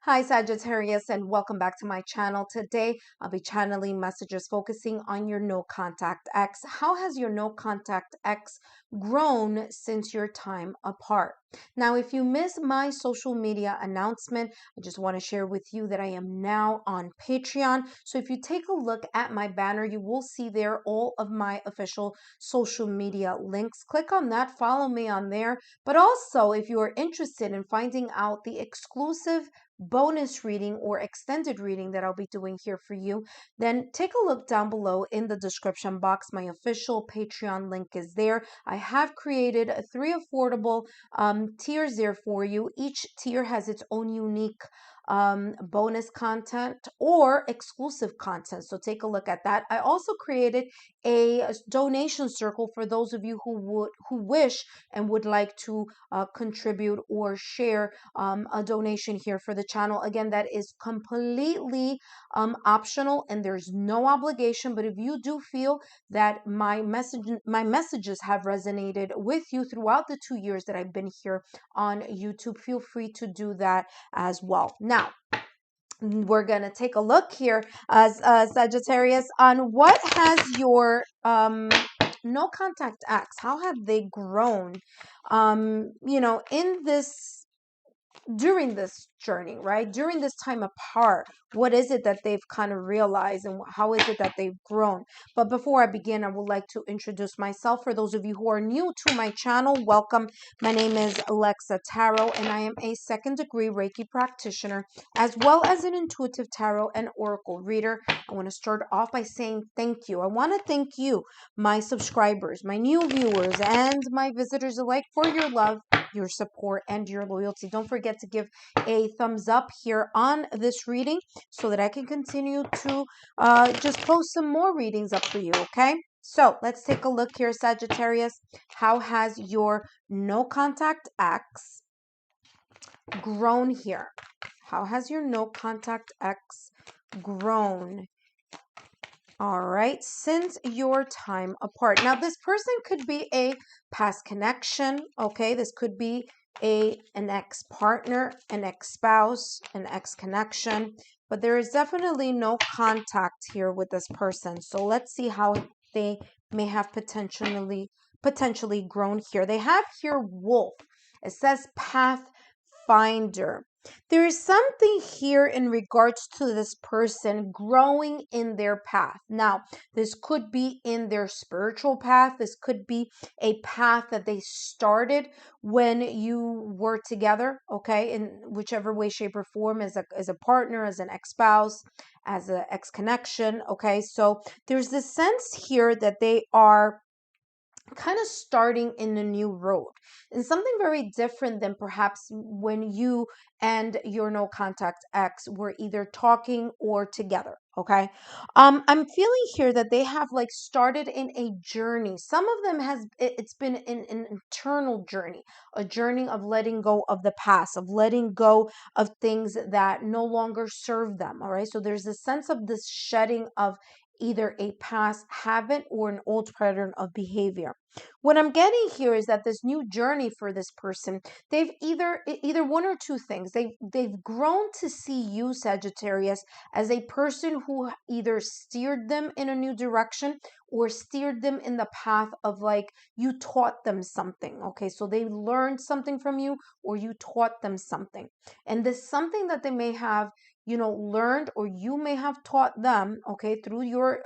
Hi, Sagittarius, and welcome back to my channel. Today, I'll be channeling messages focusing on your no contact ex. How has your no contact ex grown since your time apart? Now, if you missed my social media announcement, I just want to share with you that I am now on Patreon. So if you take a look at my banner, you will see there all of my official social media links. Click on that, follow me on there. But also, if you are interested in finding out the exclusive bonus reading or extended reading that I'll be doing here for you, then take a look down below in the description box. My official Patreon link is there. I have created three affordable tiers there for you. Each tier has its own unique bonus content or exclusive content. So take a look at that. I also created a donation circle for those of you who wish and would like to contribute or share a donation here for the channel. Again, that is completely optional and there's no obligation. But if you do feel that my messages have resonated with you throughout the 2 years that I've been here on YouTube, feel free to do that as well. Now, we're going to take a look here as Sagittarius on what has your no contact acts, how have they grown in this during this journey, right? During this time apart, what is it that they've kind of realized and how is it that they've grown? But before I begin, I would like to introduce myself. For those of you who are new to my channel, welcome. My name is Alexa Tarot, and I am a second-degree Reiki practitioner, as well as an intuitive tarot and oracle reader. I want to start off by saying thank you. I want to thank you, my subscribers, my new viewers, and my visitors alike for your love, your support, and your loyalty. Don't forget to give a thumbs up here on this reading so that I can continue to just post some more readings up for you, okay? So let's take a look here, Sagittarius. How has your no contact ex grown here? How has your no contact ex grown? All right, since your time apart. Now, this person could be a past connection, okay? This could be an ex-partner, an ex-spouse, an ex-connection, but there is definitely no contact here with this person. So let's see how they may have potentially grown here. They have here wolf. It says pathfinder. There is something here in regards to this person growing in their path. Now, this could be in their spiritual path. This could be a path that they started when you were together, okay, in whichever way, shape, or form, as a partner, as an ex-spouse, as an ex-connection, okay? So there's this sense here that they are kind of starting in a new road and something very different than perhaps when you and your no contact ex were either talking or together, okay? I'm feeling here that they have like started in a journey. Some of them it's been an internal journey, a journey of letting go of the past, of letting go of things that no longer serve them. All right, so there's a sense of this shedding of either a past habit or an old pattern of behavior. What I'm getting here is that this new journey for this person, they've either one or two things. They've grown to see you, Sagittarius, as a person who either steered them in a new direction or steered them in the path of like you taught them something. Okay, so they learned something from you or you taught them something. And this something that they may have learned or you may have taught them, okay, through your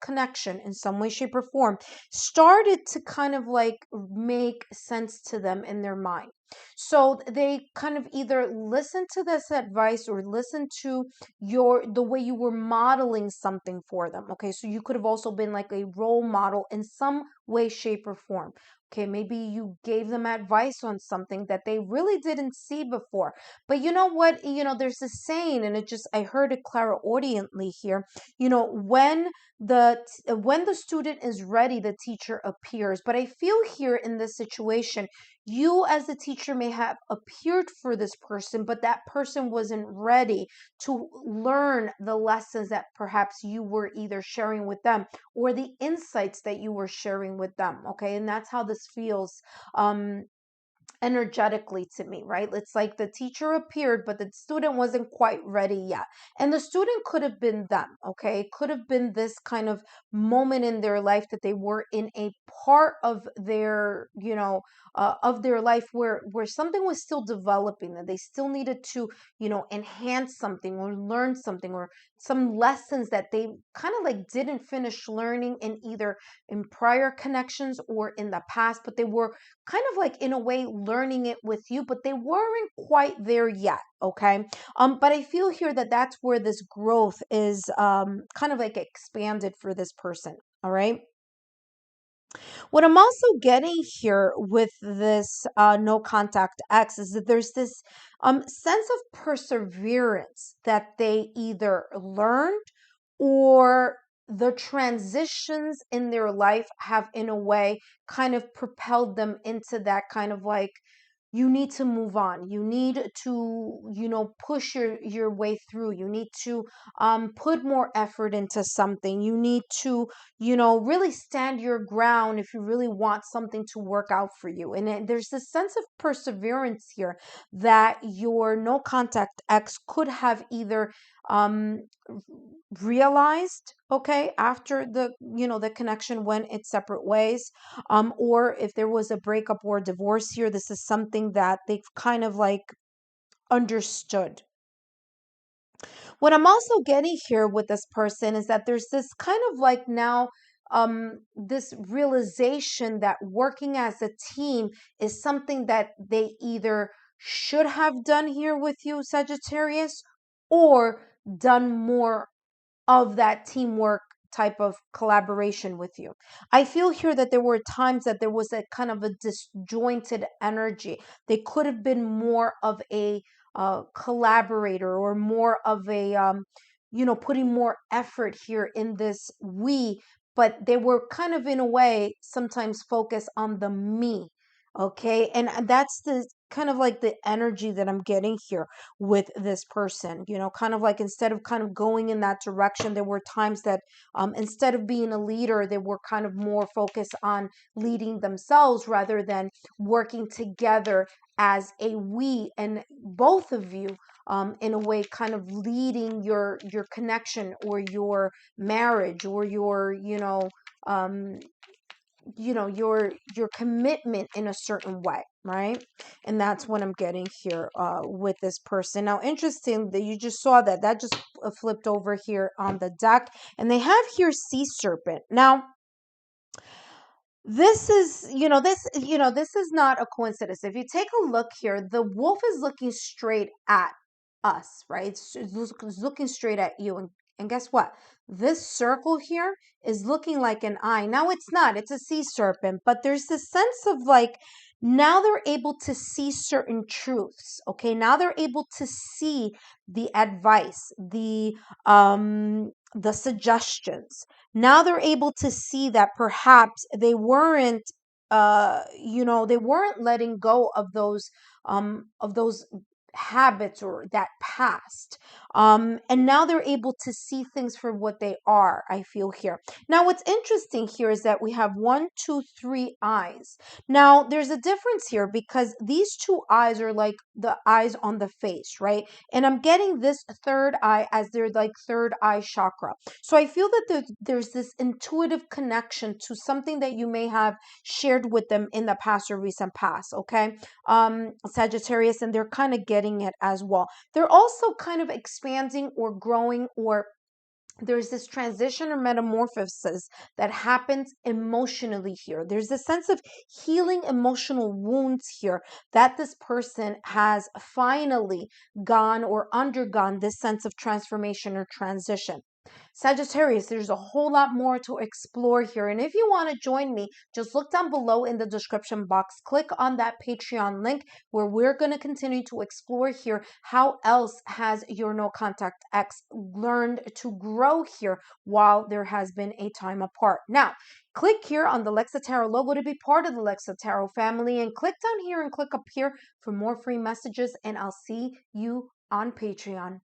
connection in some way, shape, or form, started to kind of like make sense to them in their mind. So they kind of either listen to this advice or listen to the way you were modeling something for them. Okay, so you could have also been like a role model in some way, shape, or form. Okay, maybe you gave them advice on something that they really didn't see before. But you know what? There's a saying, and I heard it clairaudiently here. When the student is ready, the teacher appears. But I feel here in this situation, you as the teacher may have appeared for this person, but that person wasn't ready to learn the lessons that perhaps you were either sharing with them or the insights that you were sharing with them. Okay, and that's how this feels. energetically to me, right? It's like the teacher appeared, but the student wasn't quite ready yet. And the student could have been them, okay? It could have been this kind of moment in their life that they were in a part of their, of their life where something was still developing, that they still needed to, enhance something or learn something, or some lessons that they kind of like didn't finish learning in either in prior connections or in the past, but they were kind of like in a way learning it with you, but they weren't quite there yet. Okay. But I feel here that that's where this growth is kind of like expanded for this person. All right. What I'm also getting here with this no contact X is that there's this sense of perseverance that they either learned, or the transitions in their life have, in a way, kind of propelled them into that kind of like, you need to move on, you need to, push your way through, you need to put more effort into something, you need to, really stand your ground if you really want something to work out for you. And there's this sense of perseverance here that your no contact ex could have either um realized, okay, after the connection went its separate ways, or if there was a breakup or divorce here, this is something that they've kind of like understood. What I'm also getting here with this person is that there's this kind of like now this realization that working as a team is something that they either should have done here with you, Sagittarius, or done more of that teamwork type of collaboration with you. I feel here that there were times that there was a kind of a disjointed energy. They could have been more of a collaborator, or more of a, putting more effort here in this we, but they were kind of, in a way, sometimes focused on the me. Okay. And that's the kind of like the energy that I'm getting here with this person, kind of like, instead of kind of going in that direction, there were times that instead of being a leader, they were kind of more focused on leading themselves rather than working together as a we. And both of you, in a way, kind of leading your connection or your marriage or your, um, your commitment in a certain way, right? And that's what I'm getting here with this person. Now, interesting that you just saw that just flipped over here on the deck, and they have here sea serpent. Now, this is, this is not a coincidence. If you take a look here, the wolf is looking straight at us, right? It's looking straight at you. And guess what? This circle here is looking like an eye. Now, it's not, it's a sea serpent, but there's this sense of like, now they're able to see certain truths. Okay. Now they're able to see the advice, the suggestions. Now they're able to see that perhaps they weren't letting go of those habits or that past, and now they're able to see things for what they are. I feel here. Now, what's interesting here is that we have 1, 2, 3 eyes. Now, there's a difference here because these two eyes are like the eyes on the face, right? And I'm getting this third eye as their like third eye chakra. So I feel that there's this intuitive connection to something that you may have shared with them in the past or recent past. Okay. Sagittarius, and they're kind of getting it as well. They're also kind of expanding or growing, or there's this transition or metamorphosis that happens emotionally here. There's a sense of healing emotional wounds here that this person has finally gone or undergone this sense of transformation or transition. Sagittarius, there's a whole lot more to explore here. And if you want to join me, just look down below in the description box. Click on that Patreon link where we're going to continue to explore here how else has your no contact ex learned to grow here while there has been a time apart. Now, click here on the Lexa Tarot logo to be part of the Lexa Tarot family, and click down here and click up here for more free messages. And I'll see you on Patreon.